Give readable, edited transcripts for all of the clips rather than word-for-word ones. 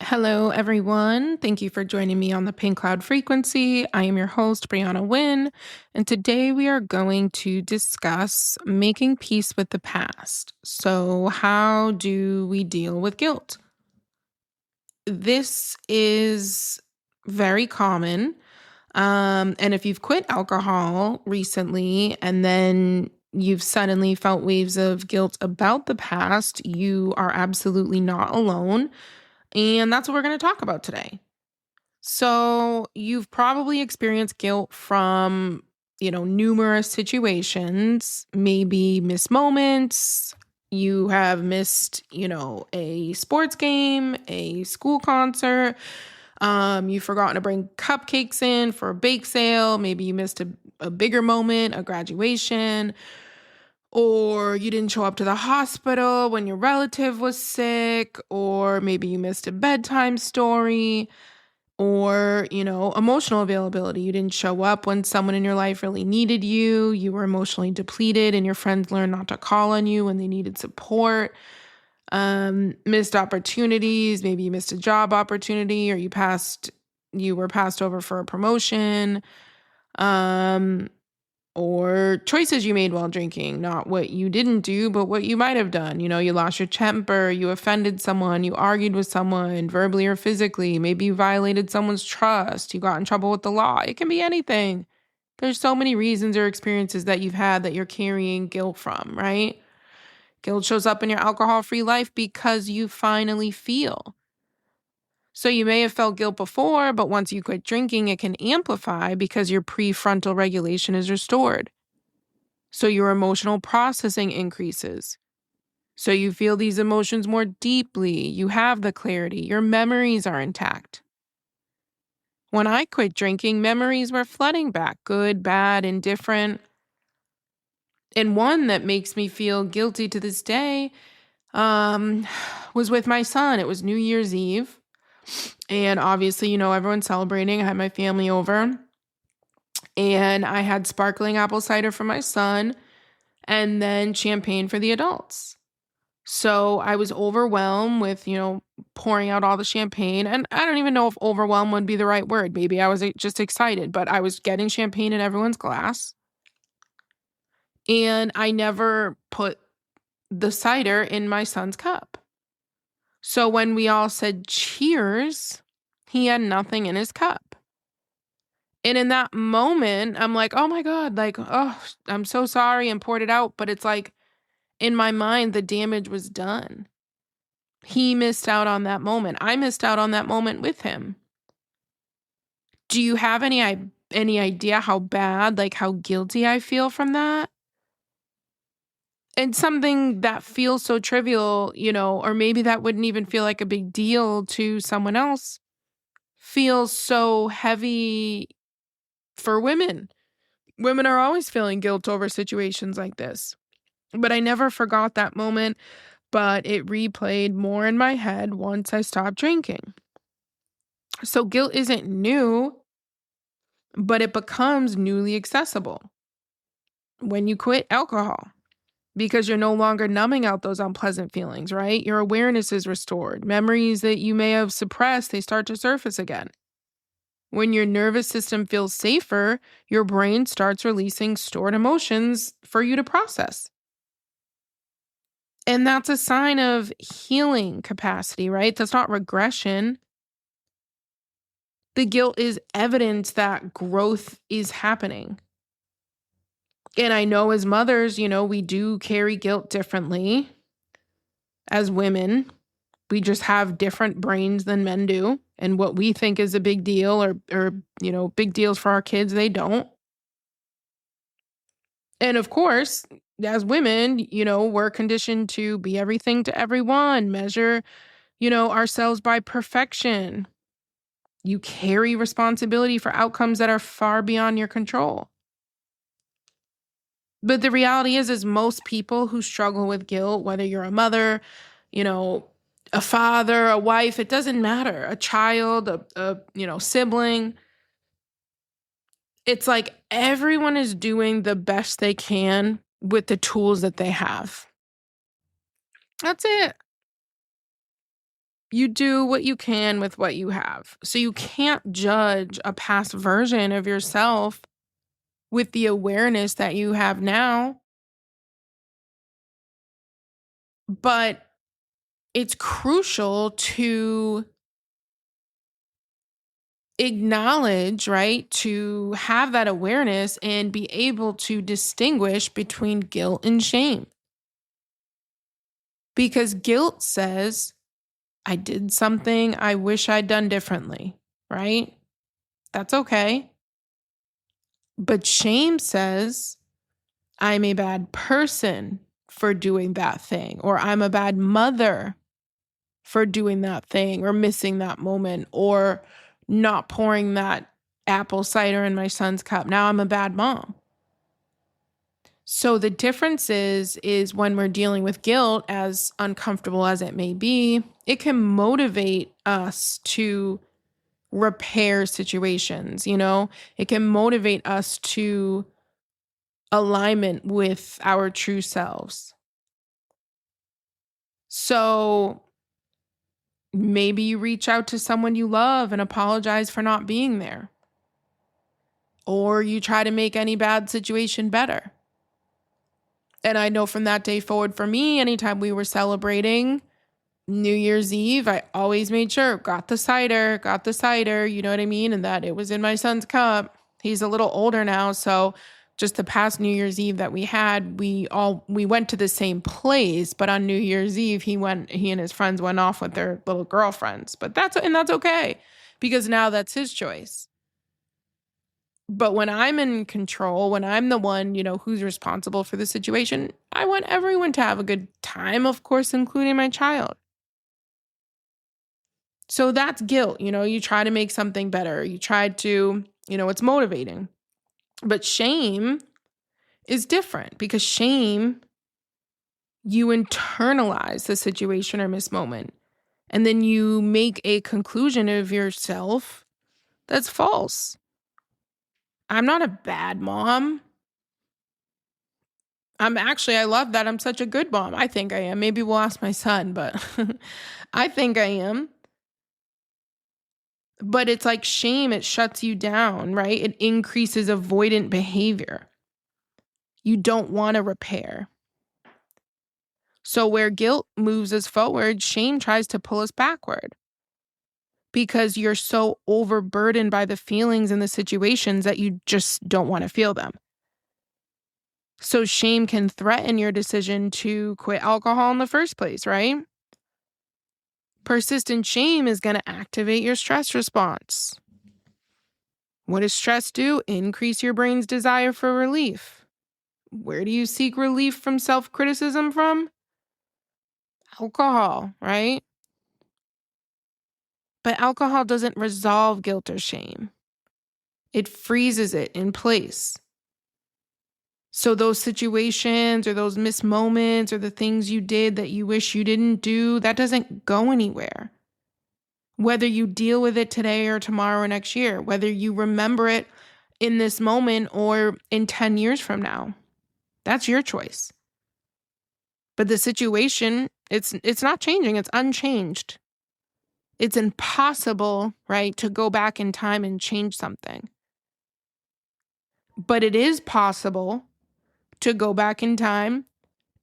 Hello, everyone. Thank you for joining me on the Pink Cloud Frequency. I am your host, Brianna Wynn, and today we are going to discuss making peace with the past. So, how do we deal with guilt? This is very common. And if you've quit alcohol recently and then you've suddenly felt waves of guilt about the past, you are absolutely not alone. And that's what we're going to talk about today. So, you've probably experienced guilt from, numerous situations, maybe missed moments. You have missed, a sports game, a school concert. You've forgotten to bring cupcakes in for a bake sale. Maybe you missed a bigger moment, a graduation, or you didn't show up to the hospital when your relative was sick, or maybe you missed a bedtime story, or, emotional availability. You didn't show up when someone in your life really needed you. You were emotionally depleted, and your friends learned not to call on you when they needed support. Missed opportunities. Maybe you missed a job opportunity, or you were passed over for a promotion. Um, or choices you made while drinking, not what you didn't do, but what you might have done. You lost your temper, you offended someone, you argued with someone verbally or physically. Maybe you violated someone's trust, you got in trouble with the law. It can be anything. There's so many reasons or experiences that you've had that you're carrying guilt from, right? Guilt shows up in your alcohol-free life because you finally feel. So you may have felt guilt before, but once you quit drinking, it can amplify because your prefrontal regulation is restored. So your emotional processing increases. So you feel these emotions more deeply. You have the clarity. Your memories are intact. When I quit drinking, memories were flooding back, good, bad, indifferent. And one that makes me feel guilty to this day was with my son. It was New Year's Eve. And obviously, everyone's celebrating. I had my family over. And I had sparkling apple cider for my son and then champagne for the adults. So I was overwhelmed with, pouring out all the champagne. And I don't even know if overwhelmed would be the right word. Maybe I was just excited, but I was getting champagne in everyone's glass. And I never put the cider in my son's cup. So when we all said cheers, he had nothing in his cup. And in that moment, I'm like, oh my God, oh, I'm so sorry, and poured it out. But it's like, in my mind, the damage was done. He missed out on that moment. I missed out on that moment with him. Do you have any idea how bad, how guilty I feel from that? And something that feels so trivial, or maybe that wouldn't even feel like a big deal to someone else, feels so heavy for women. Women are always feeling guilt over situations like this. But I never forgot that moment, but it replayed more in my head once I stopped drinking. So guilt isn't new, but it becomes newly accessible when you quit alcohol because you're no longer numbing out those unpleasant feelings, right? Your awareness is restored. Memories that you may have suppressed, they start to surface again. When your nervous system feels safer, your brain starts releasing stored emotions for you to process. And that's a sign of healing capacity, right? That's not regression. The guilt is evidence that growth is happening. And I know as mothers, we do carry guilt differently. As women, we just have different brains than men do. And what we think is a big deal or big deals for our kids, they don't. And of course, as women, we're conditioned to be everything to everyone, measure, ourselves by perfection. You carry responsibility for outcomes that are far beyond your control. But the reality is most people who struggle with guilt, whether you're a mother, a father, a wife, it doesn't matter, a child, a sibling. It's like everyone is doing the best they can with the tools that they have. That's it. You do what you can with what you have. So you can't judge a past version of yourself with the awareness that you have now. But it's crucial to acknowledge, right? To have that awareness and be able to distinguish between guilt and shame. Because guilt says, I did something I wish I'd done differently, right? That's okay. But shame says, I'm a bad person for doing that thing, or I'm a bad mother for doing that thing, or missing that moment, or not pouring that apple cider in my son's cup. Now I'm a bad mom. So the difference is when we're dealing with guilt, as uncomfortable as it may be, it can motivate us to repair situations, It can motivate us to alignment with our true selves. So maybe you reach out to someone you love and apologize for not being there. Or you try to make any bad situation better. And I know from that day forward for me, anytime we were celebrating New Year's Eve, I always made sure, got the cider, you know what I mean? And that it was in my son's cup. He's a little older now, so just the past New Year's Eve that we had, we went to the same place, but on New Year's Eve, he and his friends went off with their little girlfriends. But that's okay, because now that's his choice. But when I'm in control, when I'm the one, who's responsible for the situation, I want everyone to have a good time, of course, including my child. So that's guilt. You try to make something better. You try to, it's motivating. But shame is different, because shame, you internalize the situation or mismoment, and then you make a conclusion of yourself that's false. I'm not a bad mom. I love that I'm such a good mom. I think I am. Maybe we'll ask my son, but I think I am. But it's like shame, it shuts you down, right? It increases avoidant behavior. You don't want to repair. So where guilt moves us forward, shame tries to pull us backward, because you're so overburdened by the feelings and the situations that you just don't want to feel them. So shame can threaten your decision to quit alcohol in the first place, right? Persistent shame is going to activate your stress response. What does stress do? Increase your brain's desire for relief. Where do you seek relief from self-criticism from? Alcohol, right? But alcohol doesn't resolve guilt or shame. It freezes it in place. So those situations or those missed moments or the things you did that you wish you didn't do, that doesn't go anywhere. Whether you deal with it today or tomorrow or next year, whether you remember it in this moment or in 10 years from now, that's your choice. But the situation, it's not changing. It's unchanged. It's impossible, right, to go back in time and change something. But it is possible to go back in time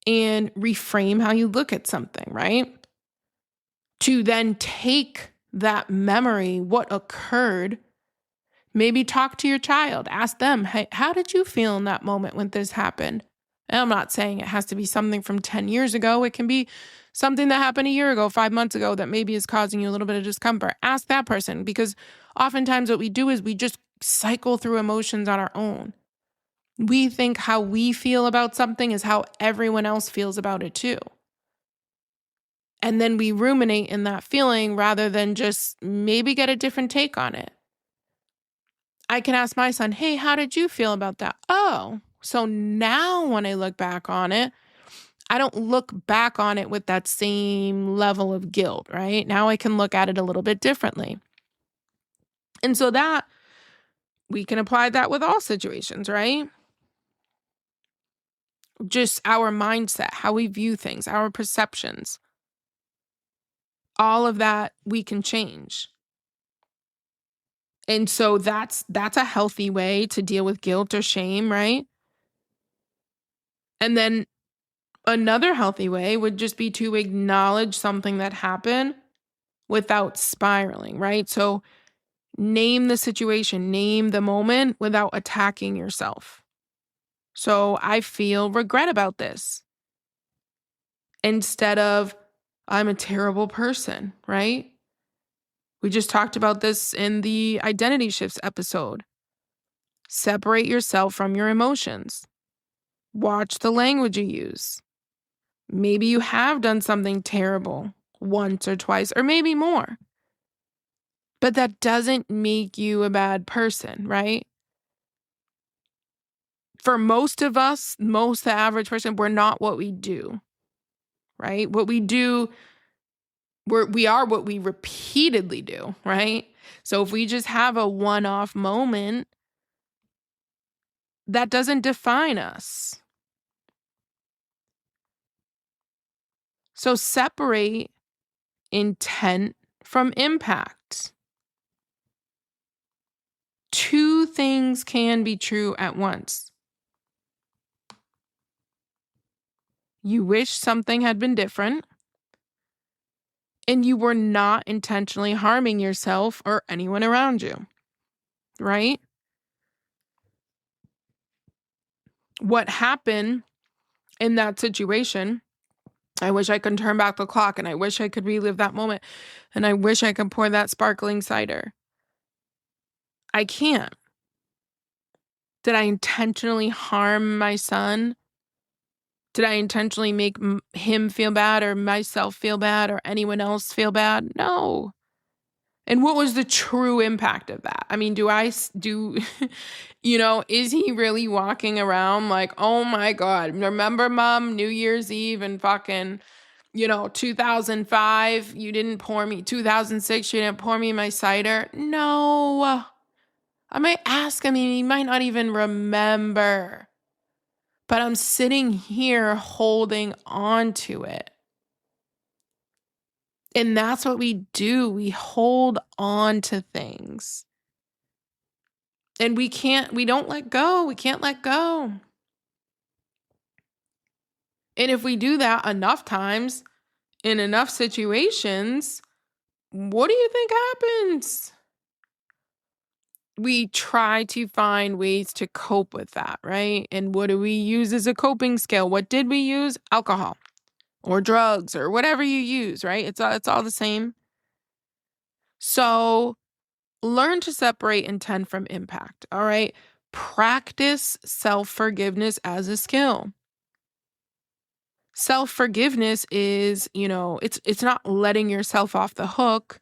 and reframe how you look at something, right? To then take that memory, what occurred, maybe talk to your child, ask them, hey, how did you feel in that moment when this happened? And I'm not saying it has to be something from 10 years ago. It can be something that happened a year ago, 5 months ago, that maybe is causing you a little bit of discomfort. Ask that person, because oftentimes what we do is we just cycle through emotions on our own. We think how we feel about something is how everyone else feels about it too. And then we ruminate in that feeling rather than just maybe get a different take on it. I can ask my son, hey, how did you feel about that? Oh, so now when I look back on it, I don't look back on it with that same level of guilt, right? Now I can look at it a little bit differently. And so that we can apply that with all situations, right? Just our mindset, how we view things, our perceptions. all of that we can change. And so that's a healthy way to deal with guilt or shame, right? And then another healthy way would just be to acknowledge something that happened without spiraling, right? So name the situation, name the moment without attacking yourself. So I feel regret about this instead of I'm a terrible person, right? We just talked about this in the identity shifts episode. Separate yourself from your emotions. Watch the language you use. Maybe you have done something terrible once or twice, or maybe more. But that doesn't make you a bad person, right? For most of us, the average person, we're not what we do, right? What we do, we are what we repeatedly do, right? So if we just have a one-off moment, that doesn't define us. So separate intent from impact. Two things can be true at once. You wish something had been different, and you were not intentionally harming yourself or anyone around you, right? What happened in that situation, I wish I could turn back the clock, and I wish I could relive that moment, and I wish I could pour that sparkling cider. I can't. Did I intentionally harm my son? Did I intentionally make him feel bad or myself feel bad or anyone else feel bad? No. And what was the true impact of that? I mean, is he really walking around like, oh my God, remember Mom, New Year's Eve and fucking, 2005, you didn't pour me, 2006, you didn't pour me my cider? No. I might ask him, he might not even remember. But I'm sitting here holding on to it. And that's what we do. We hold on to things. And we don't let go. We can't let go. And if we do that enough times, in enough situations, what do you think happens? We try to find ways to cope with that, right? And what do we use as a coping skill? What did we use? Alcohol or drugs or whatever you use, right? It's all the same. So learn to separate intent from impact, all right? Practice self-forgiveness as a skill. Self-forgiveness is, it's not letting yourself off the hook,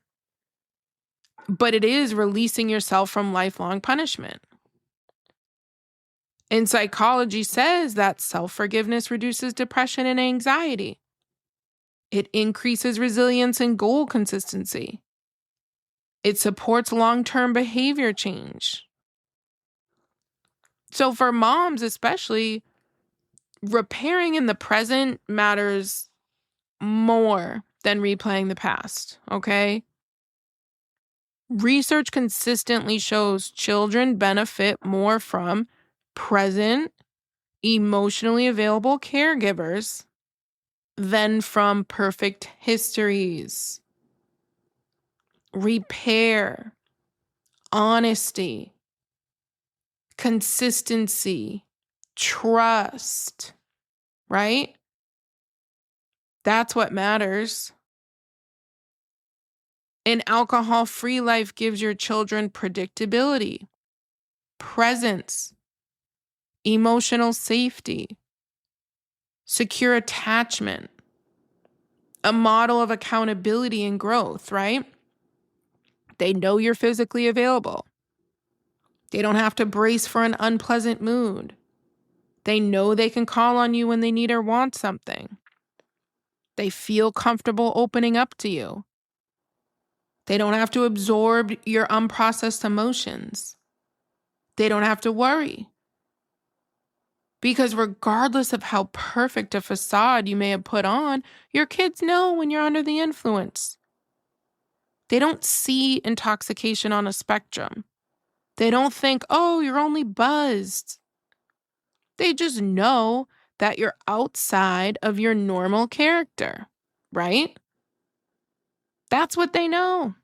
but it is releasing yourself from lifelong punishment. And psychology says that self-forgiveness reduces depression and anxiety. It increases resilience and goal consistency. It supports long-term behavior change. So for moms especially, repairing in the present matters more than replaying the past, okay? Research consistently shows children benefit more from present, emotionally available caregivers than from perfect histories. Repair, honesty, consistency, trust, right? That's what matters. An alcohol-free life gives your children predictability, presence, emotional safety, secure attachment, a model of accountability and growth, right? They know you're physically available. They don't have to brace for an unpleasant mood. They know they can call on you when they need or want something. They feel comfortable opening up to you. They don't have to absorb your unprocessed emotions. They don't have to worry. Because regardless of how perfect a facade you may have put on, your kids know when you're under the influence. They don't see intoxication on a spectrum. They don't think, oh, you're only buzzed. They just know that you're outside of your normal character, right? That's what they know.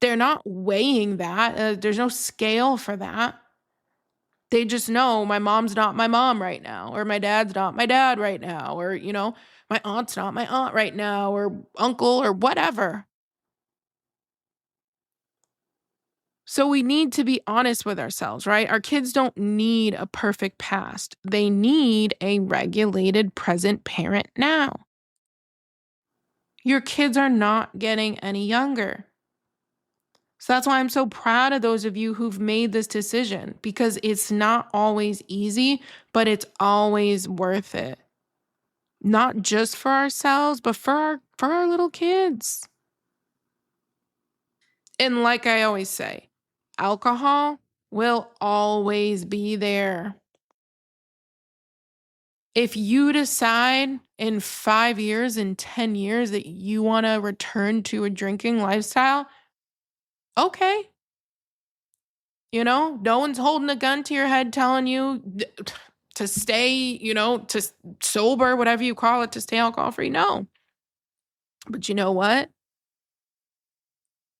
They're not weighing that. There's no scale for that. They just know my mom's not my mom right now, or my dad's not my dad right now, or, my aunt's not my aunt right now, or uncle, or whatever. So we need to be honest with ourselves, right? Our kids don't need a perfect past. They need a regulated present parent now. Your kids are not getting any younger. So that's why I'm so proud of those of you who've made this decision, because it's not always easy, but it's always worth it. Not just for ourselves, but for our little kids. And like I always say, alcohol will always be there. If you decide in 5 years, in 10 years that you want to return to a drinking lifestyle, okay. No one's holding a gun to your head telling you to stay, to sober, whatever you call it, to stay alcohol free. No. But you know what?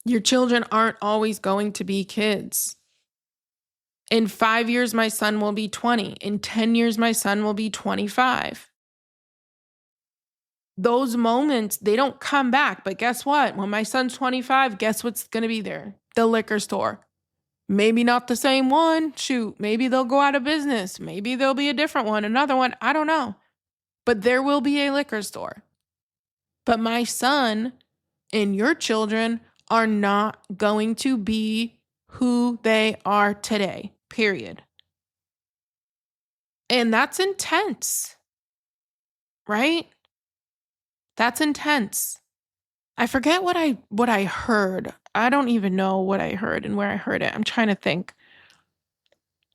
Your children aren't always going to be kids. In 5 years, my son will be 20. In 10 years, my son will be 25. Those moments, they don't come back. But guess what? When my son's 25, guess what's going to be there? The liquor store. Maybe not the same one. Shoot, maybe they'll go out of business. Maybe there'll be a different one, another one. I don't know. But there will be a liquor store. But my son and your children are not going to be who they are today, period. And that's intense, right? That's intense. I forget what I heard. I don't even know what I heard and where I heard it. I'm trying to think.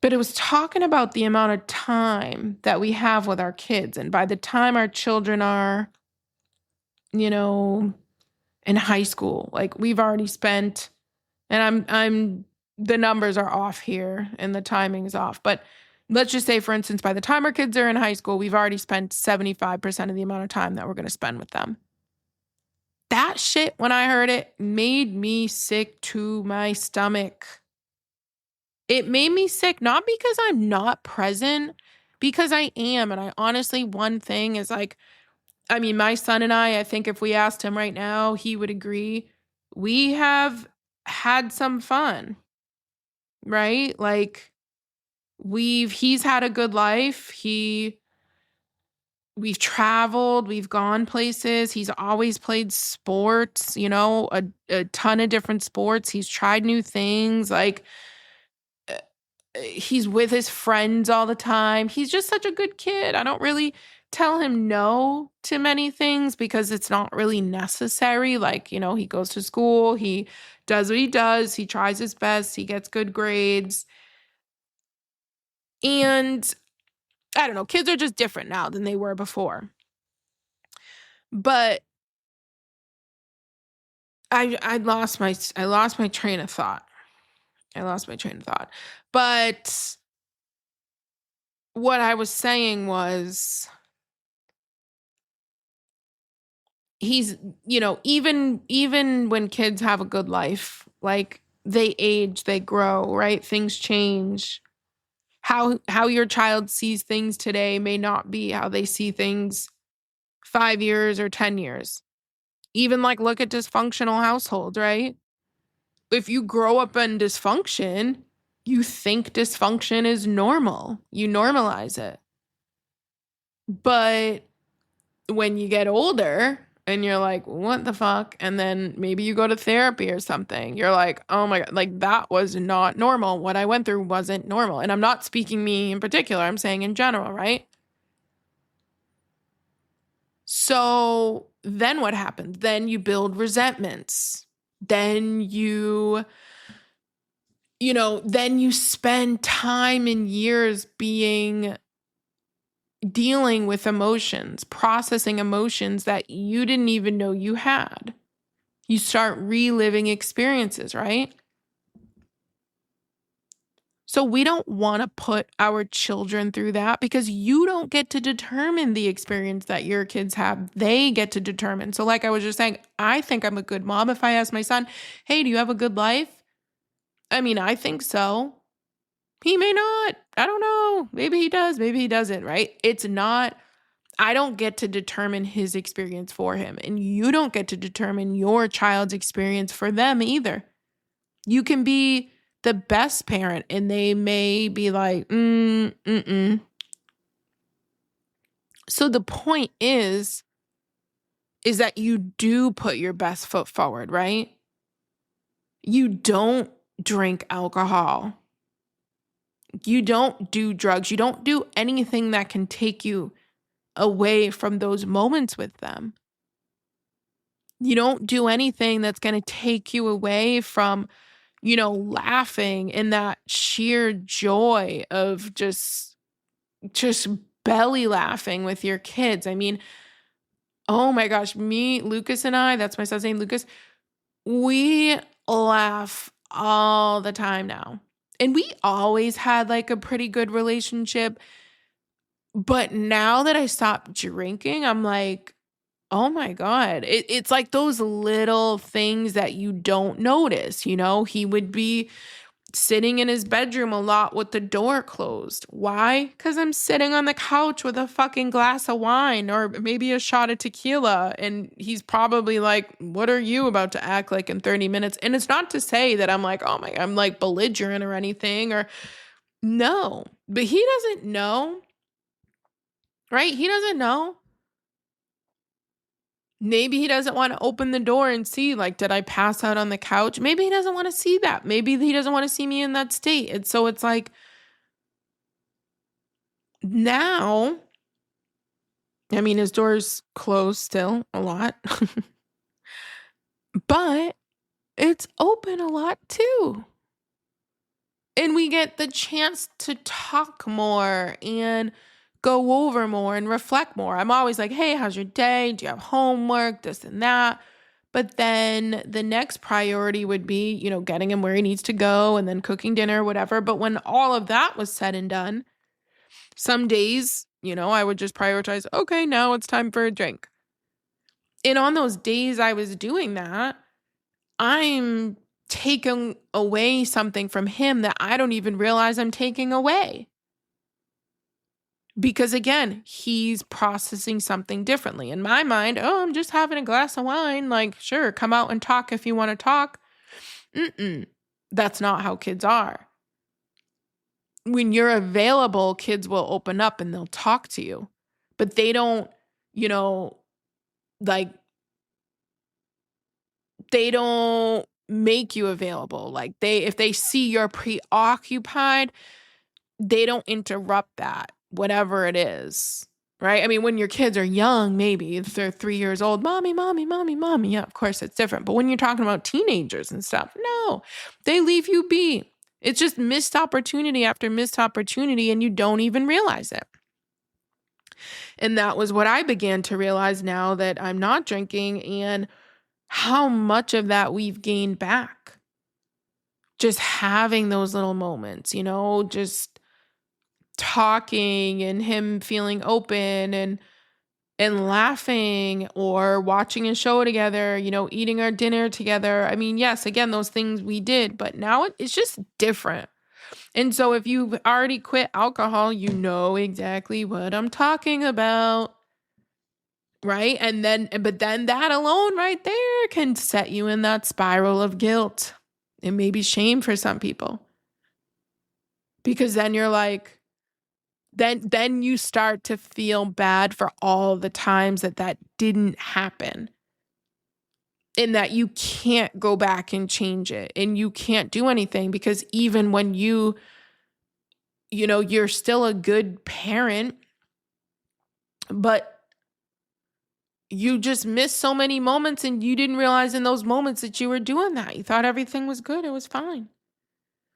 But it was talking about the amount of time that we have with our kids. And by the time our children are, in high school, like we've already spent, and I'm the numbers are off here and the timing's off. But let's just say, for instance, by the time our kids are in high school, we've already spent 75% of the amount of time that we're going to spend with them. That shit, when I heard it, made me sick to my stomach. It made me sick, not because I'm not present, because I am. And I honestly, one thing is my son and I think if we asked him right now, he would agree. We have had some fun, right? Like he's had a good life. We've traveled, we've gone places. He's always played sports, a ton of different sports. He's tried new things. Like he's with his friends all the time. He's just such a good kid. I don't really tell him no to many things because it's not really necessary. Like, he goes to school, he does what he does, he tries his best, he gets good grades. And I don't know, kids are just different now than they were before. But I lost my train of thought. But what I was saying was he's, even when kids have a good life, like they age, they grow, right? Things change. How your child sees things today may not be how they see things 5 years or 10 years. Even look at dysfunctional households, right? If you grow up in dysfunction, you think dysfunction is normal. You normalize it. But when you get older and you're like, what the fuck? And then maybe you go to therapy or something. You're like, oh my God, that was not normal. What I went through wasn't normal. And I'm not speaking me in particular. I'm saying in general, right? So then what happens? Then you build resentments. Then then you spend time and years dealing with emotions, processing emotions that you didn't even know you had. You start reliving experiences, right? So we don't want to put our children through that because you don't get to determine the experience that your kids have. They get to determine. So like I was just saying, I think I'm a good mom if I ask my son, hey, do you have a good life? I mean, I think so. He may not. I don't know. Maybe he does. Maybe he doesn't, right? It's not, I don't get to determine his experience for him. And you don't get to determine your child's experience for them either. You can be the best parent and they may be like, mm-mm. So the point is that you do put your best foot forward, right? You don't drink alcohol. You don't do drugs. You don't do anything that can take you away from those moments with them. You don't do anything that's going to take you away from, laughing in that sheer joy of just belly laughing with your kids. I mean, oh my gosh, Lucas and I, that's my son's name, Lucas, we laugh all the time now. And we always had like a pretty good relationship. But now that I stopped drinking, I'm like, oh my God, it's like those little things that you don't notice. He would be sitting in his bedroom a lot with the door closed. Why? Because I'm sitting on the couch with a fucking glass of wine or maybe a shot of tequila. And he's probably like, what are you about to act like in 30 minutes? And it's not to say that I'm like, oh my, I'm like belligerent or anything or no, but he doesn't know, right? He doesn't know. Maybe he doesn't want to open the door and see, like, did I pass out on the couch? Maybe he doesn't want to see that. Maybe he doesn't want to see me in that state. And so it's like, now, I mean, his door's closed still a lot, but it's open a lot too. And we get the chance to talk more and go over more and reflect more. I'm always like, hey, how's your day? Do you have homework? This and that. But then the next priority would be, getting him where he needs to go and then cooking dinner, whatever. But when all of that was said and done, some days, I would just prioritize, okay, now it's time for a drink. And on those days I was doing that, I'm taking away something from him that I don't even realize I'm taking away. Because again, he's processing something differently. In my mind, oh, I'm just having a glass of wine. Like, sure, come out and talk if you want to talk. That's not how kids are. When you're available, kids will open up and they'll talk to you. But they don't, they don't make you available. Like if they see you're preoccupied, they don't interrupt that, whatever it is, right? I mean, when your kids are young, maybe if they're 3 years old, mommy, mommy, mommy, mommy. Yeah, of course it's different. But when you're talking about teenagers and stuff, no, they leave you be. It's just missed opportunity after missed opportunity, and you don't even realize it. And that was what I began to realize now that I'm not drinking and how much of that we've gained back. Just having those little moments, just talking and him feeling open and laughing or watching a show together, eating our dinner together. I mean, yes, again, those things we did, but now it's just different. And so if you've already quit alcohol, you know exactly what I'm talking about. Right? But then that alone right there can set you in that spiral of guilt and maybe shame for some people. Because then you're like, then you start to feel bad for all the times that didn't happen. And that you can't go back and change it. And you can't do anything because even when you're still a good parent, but you just missed so many moments and you didn't realize in those moments that you were doing that. You thought everything was good. It was fine.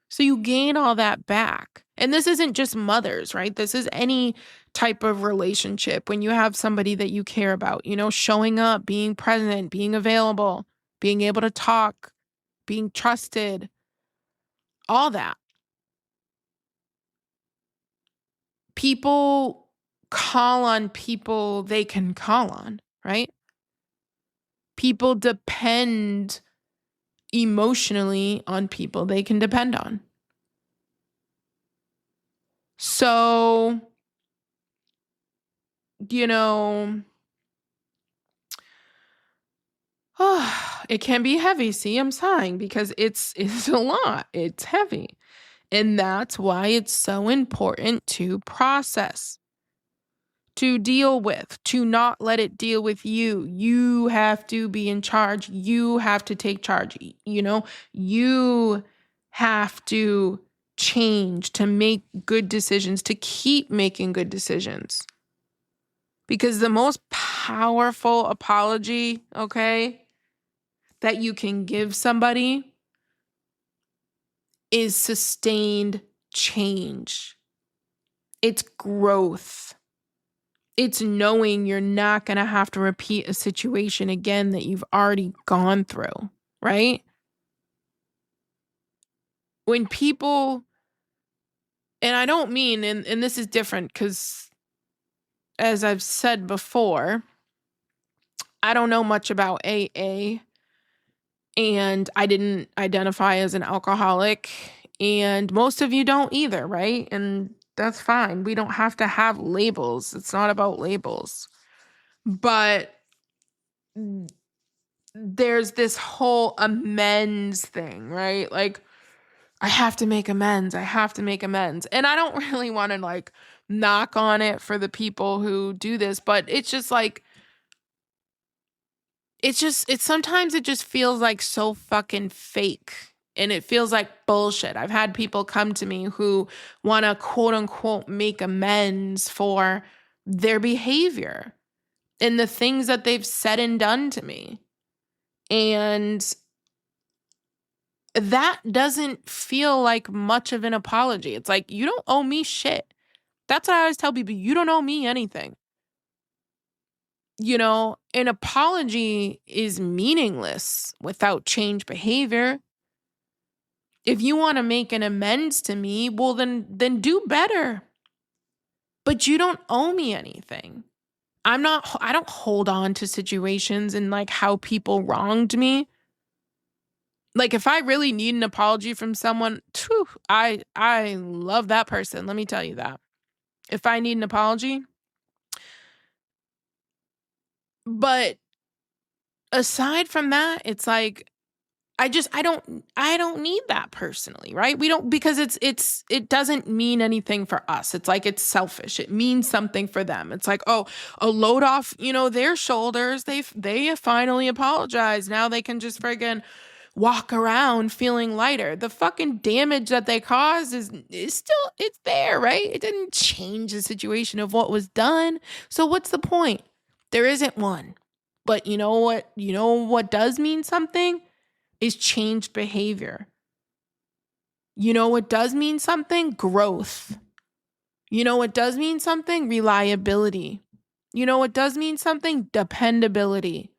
So you gain all that back. And this isn't just mothers, right? This is any type of relationship when you have somebody that you care about, showing up, being present, being available, being able to talk, being trusted, all that. People call on people they can call on, right? People depend emotionally on people they can depend on. So, you know, it can be heavy. See, I'm sighing because it's a lot. It's heavy. And that's why it's so important to process, to deal with, to not let it deal with you. You have to be in charge. You have to take charge. You have to change to make good decisions, to keep making good decisions. Because the most powerful apology, okay, that you can give somebody is sustained change. It's growth. It's knowing you're not going to have to repeat a situation again that you've already gone through, right? When people, and I don't mean, and this is different because as I've said before, I don't know much about AA and I didn't identify as an alcoholic, and most of you don't either, right? And that's fine. We don't have to have labels. It's not about labels. But there's this whole amends thing, right? Like, I have to make amends. I have to make amends. And I don't really want to like knock on it for the people who do this, but it's just like, sometimes it just feels like so fucking fake. And it feels like bullshit. I've had people come to me who want to quote unquote make amends for their behavior and the things that they've said and done to me. And that doesn't feel like much of an apology. It's like, you don't owe me shit. That's what I always tell people. You don't owe me anything. An apology is meaningless without change behavior. If you want to make an amends to me, well, then do better. But you don't owe me anything. I don't hold on to situations and like how people wronged me. Like if I really need an apology from someone, I love that person. Let me tell you that. If I need an apology. But aside from that, it's like I don't need that personally, right? We don't, because it doesn't mean anything for us. It's like it's selfish. It means something for them. It's like, oh, a load off, their shoulders. They finally apologized. Now they can just friggin' walk around feeling lighter. The fucking damage that they caused is still, it's there, right? It didn't change the situation of what was done. So what's the point? There isn't one. But you know what? You know what does mean something? Is changed behavior. You know what does mean something? Growth. You know what does mean something? Reliability. You know what does mean something? Dependability.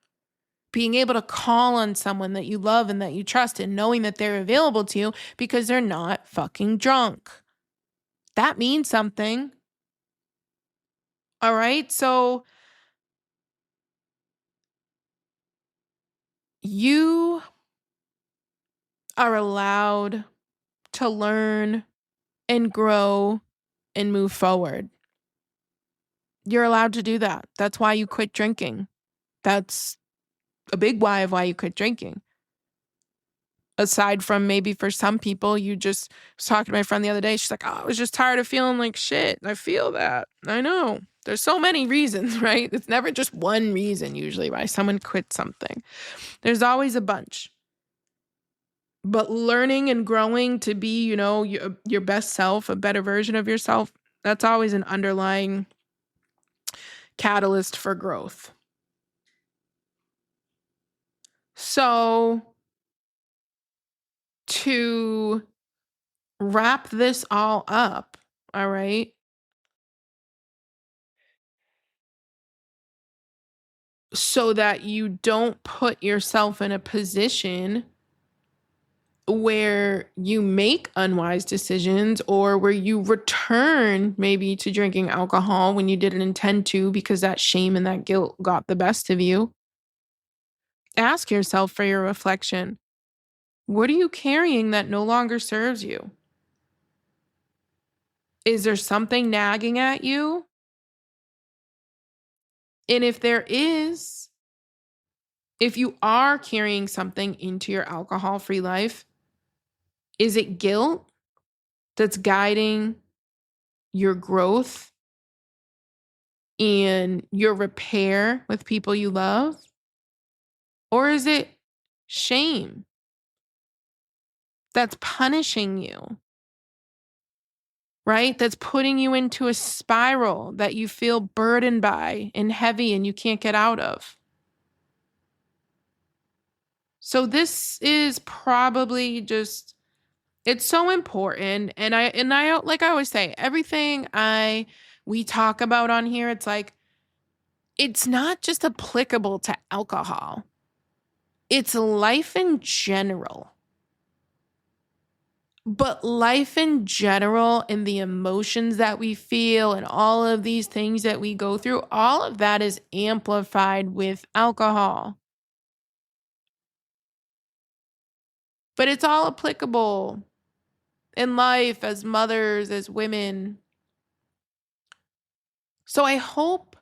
Being able to call on someone that you love and that you trust and knowing that they're available to you because they're not fucking drunk. That means something. All right? So you are allowed to learn and grow and move forward. You're allowed to do that. That's why you quit drinking. That's a big why of why you quit drinking. Aside from maybe for some people, I was talking to my friend the other day. She's like, oh, I was just tired of feeling like shit. I feel that. I know. There's so many reasons, right? It's never just one reason usually why someone quits something. There's always a bunch. But learning and growing to be, your best self, a better version of yourself, that's always an underlying catalyst for growth. So to wrap this all up, all right? so that you don't put yourself in a position where you make unwise decisions or where you return maybe to drinking alcohol when you didn't intend to because that shame and that guilt got the best of you. Ask yourself for your reflection. What are you carrying that no longer serves you? Is there something nagging at you? And if there is, if you are carrying something into your alcohol-free life, is it guilt that's guiding your growth and your repair with people you love? Or is it shame that's punishing you, right? That's putting you into a spiral that you feel burdened by and heavy and you can't get out of. So this is probably just, it's so important. And I like I always say, everything we talk about on here, it's like, it's not just applicable to alcohol. It's life in general. But life in general and the emotions that we feel and all of these things that we go through, all of that is amplified with alcohol. But it's all applicable in life as mothers, as women. So I hope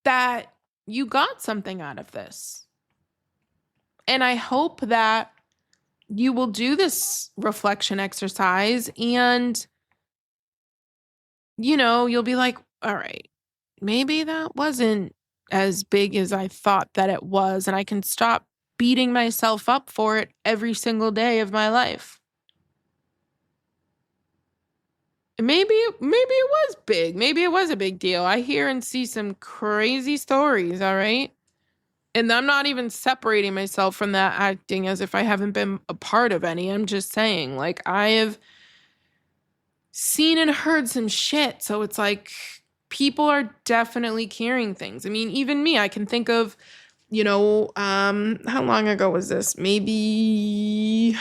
that you got something out of this. And I hope that you will do this reflection exercise and, you'll be like, all right, maybe that wasn't as big as I thought that it was. And I can stop beating myself up for it every single day of my life. Maybe it was big. Maybe it was a big deal. I hear and see some crazy stories, all right? And I'm not even separating myself from that acting as if I haven't been a part of any. I'm just saying, like, I have seen and heard some shit. So it's like people are definitely carrying things. I mean, even me, I can think of, how long ago was this? Maybe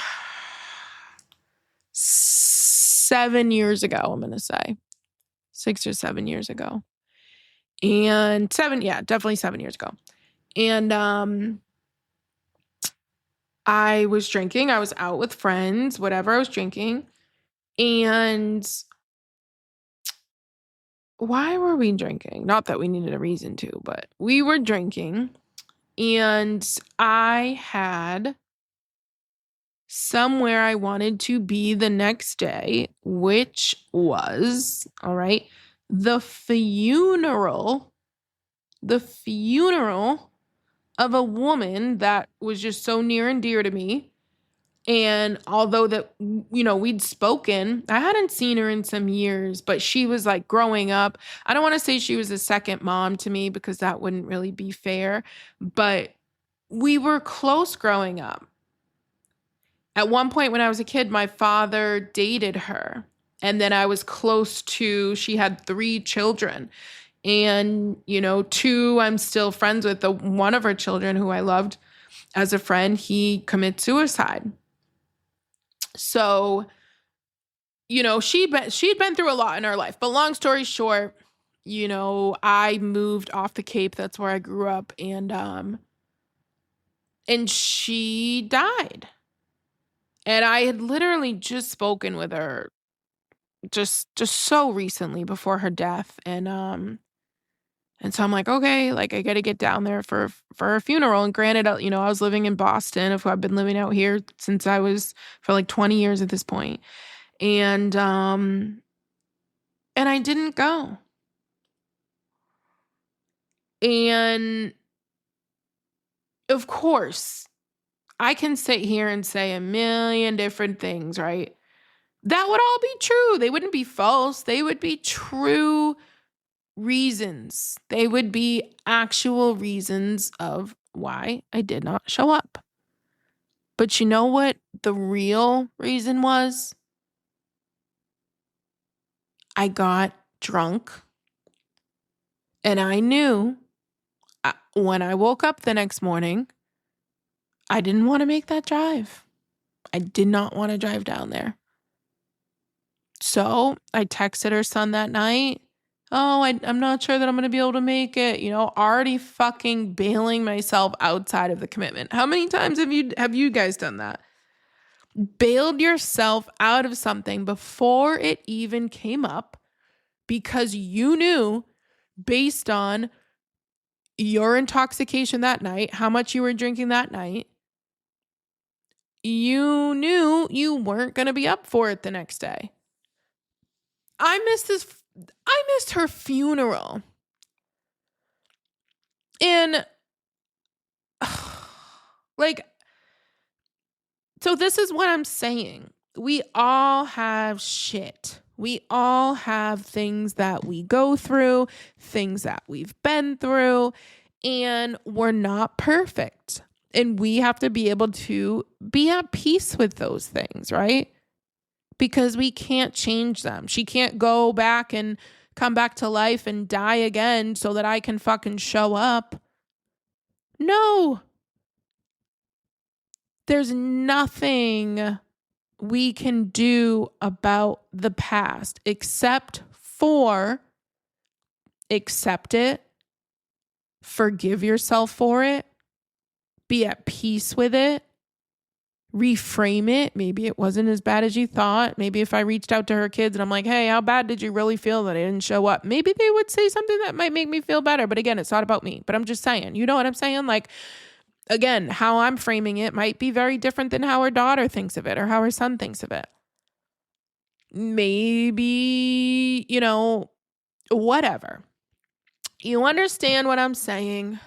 7 years ago, I'm going to say. 6 or 7 years ago. And definitely 7 years ago. And I was drinking. I was out with friends, whatever I was drinking. And why were we drinking? Not that we needed a reason to, but we were drinking. And I had somewhere I wanted to be the next day, which was, all right, the funeral of a woman that was just so near and dear to me. And although we'd spoken, I hadn't seen her in some years, but she was like growing up. I don't want to say she was a second mom to me because that wouldn't really be fair, but we were close growing up. At one point when I was a kid, my father dated her. And then I was she had 3 children. And, 2 I'm still friends with. One of her children who I loved as a friend, he committed suicide. So, she'd been through a lot in her life. But long story short, I moved off the Cape. That's where I grew up. And she died. And I had literally just spoken with her just so recently before her death. And so I'm like, okay, like I got to get down there for her funeral. And granted, I was living in Boston. I've been living out here since I was for like 20 years at this point. And I didn't go. And of course, I can sit here and say a million different things, right? That would all be true. They wouldn't be false. They would be true reasons. They would be actual reasons of why I did not show up. But you know what the real reason was? I got drunk and I knew when I woke up the next morning, I didn't want to make that drive. I did not want to drive down there. So I texted her son that night. Oh, I'm not sure that I'm going to be able to make it. Already fucking bailing myself outside of the commitment. How many times have you guys done that? Bailed yourself out of something before it even came up because you knew, based on your intoxication that night, how much you were drinking that night, you knew you weren't going to be up for it the next day. I missed her funeral. And so this is what I'm saying. We all have shit. We all have things that we go through, things that we've been through, and we're not perfect. And we have to be able to be at peace with those things, right? Because we can't change them. She can't go back and come back to life and die again so that I can fucking show up. No. There's nothing we can do about the past except for accept it, forgive yourself for it, be at peace with it, reframe it. Maybe it wasn't as bad as you thought. Maybe if I reached out to her kids and I'm like, hey, how bad did you really feel that I didn't show up? Maybe they would say something that might make me feel better. But again, it's not about me. But I'm just saying, you know what I'm saying? Like, again, how I'm framing it might be very different than how her daughter thinks of it or how her son thinks of it. Maybe, whatever. You understand what I'm saying?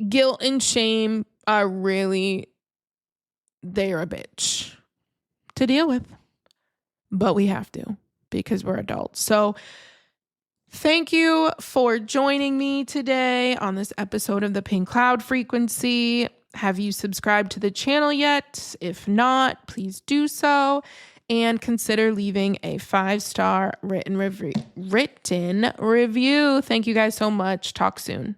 Guilt and shame are really, they're a bitch to deal with. But we have to because we're adults. So thank you for joining me today on this episode of the Pink Cloud Frequency. Have you subscribed to the channel yet? If not, please do so. And consider leaving a 5-star written review. Thank you guys so much. Talk soon.